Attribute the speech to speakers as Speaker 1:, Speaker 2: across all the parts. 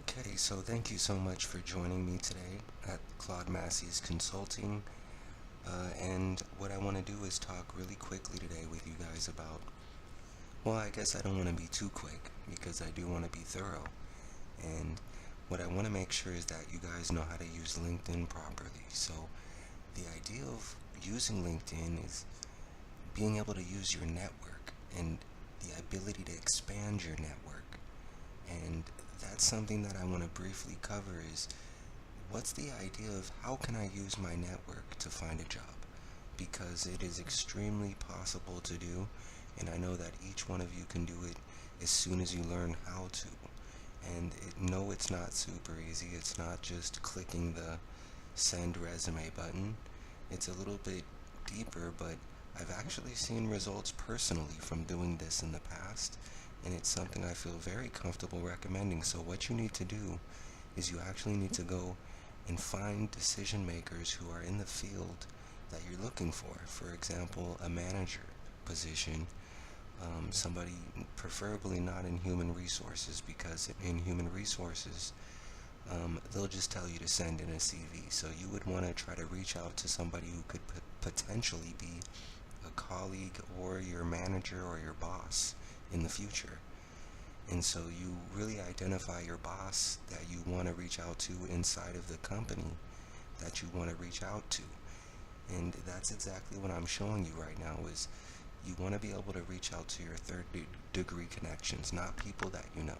Speaker 1: Okay, so thank you so much for joining me today at Claude Massey's Consulting. And what I want to do is talk really quickly today with you guys about, well, I guess I don't want to be too quick because I do want to be thorough. And what I want to make sure is that you guys know how to use LinkedIn properly. So the idea of using LinkedIn is being able to use your network and the ability to expand your network. And that's something that I want to briefly cover is what's the idea of how can I use my network to find a job? Because it is extremely possible to do, and I know that each one of you can do it as soon as you learn how to. And no, it's not super easy. It's not just clicking the send resume button. It's a little bit deeper, but I've actually seen results personally from doing this in the past, and it's something I feel very comfortable recommending. So what you need to do is you actually need to go and find decision makers who are in the field that you're looking for. For example, a manager position, somebody preferably not in human resources, because in human resources, they'll just tell you to send in a CV. So you would want to try to reach out to somebody who could potentially be a colleague or your manager or your boss in the future. And so you really identify your boss that you want to reach out to inside of the company that you want to reach out to. And that's exactly what I'm showing you right now is you want to be able to reach out to your third degree connections, not people that you know.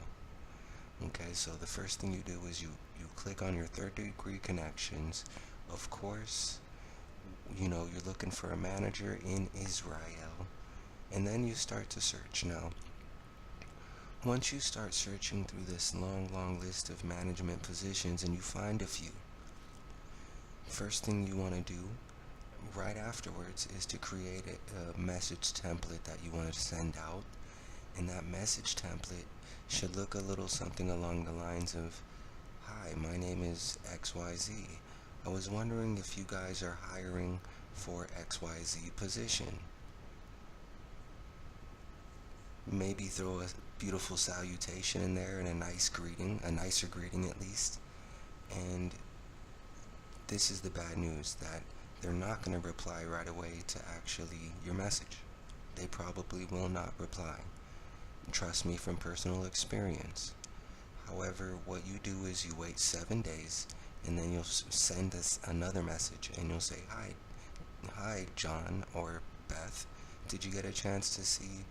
Speaker 1: Okay, so the first thing you do is you click on your third degree connections. Of course, you're looking for a manager in Israel, and then you start to search. Now, once you start searching through this long list of management positions and you find a few, first thing you want to do right afterwards is to create a message template that you want to send out. And that message template should look a little something along the lines of, "Hi, my name is XYZ. I was wondering if you guys are hiring for XYZ position." Maybe throw a beautiful salutation in there and a nice greeting, a nicer greeting at least. And this is the bad news, that they're not going to reply right away to actually your message. They probably will not reply. Trust me from personal experience. However, what you do is you wait 7 days, and then you'll send us another message, and you'll say, hi, John or Beth. Did you get a chance to see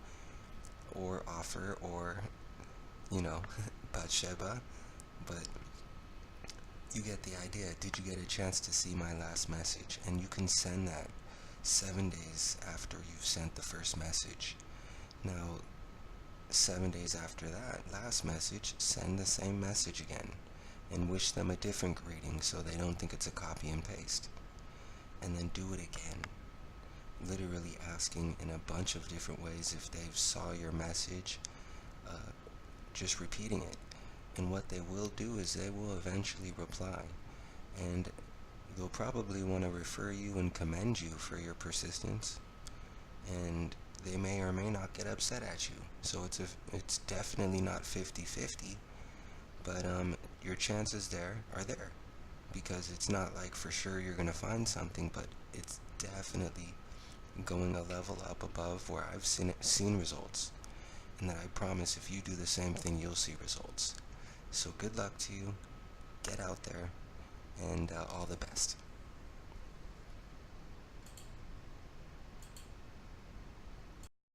Speaker 1: or offer or, Bathsheba? But you get the idea. Did you get a chance to see my last message? And you can send that 7 days after you've sent the first message. Now, 7 days after that last message, send the same message again and wish them a different greeting so they don't think it's a copy and paste. And then do it again, literally asking in a bunch of different ways if they've saw your message, just repeating it. And what they will do is they will eventually reply, and they'll probably want to refer you and commend you for your persistence, and they may or may not get upset at you. So it's definitely not 50-50, but your chances are there, because it's not like for sure you're going to find something, but it's definitely going a level up above where I've seen results, and that I promise if you do the same thing, you'll see results. So good luck to you, get out there, and all the best.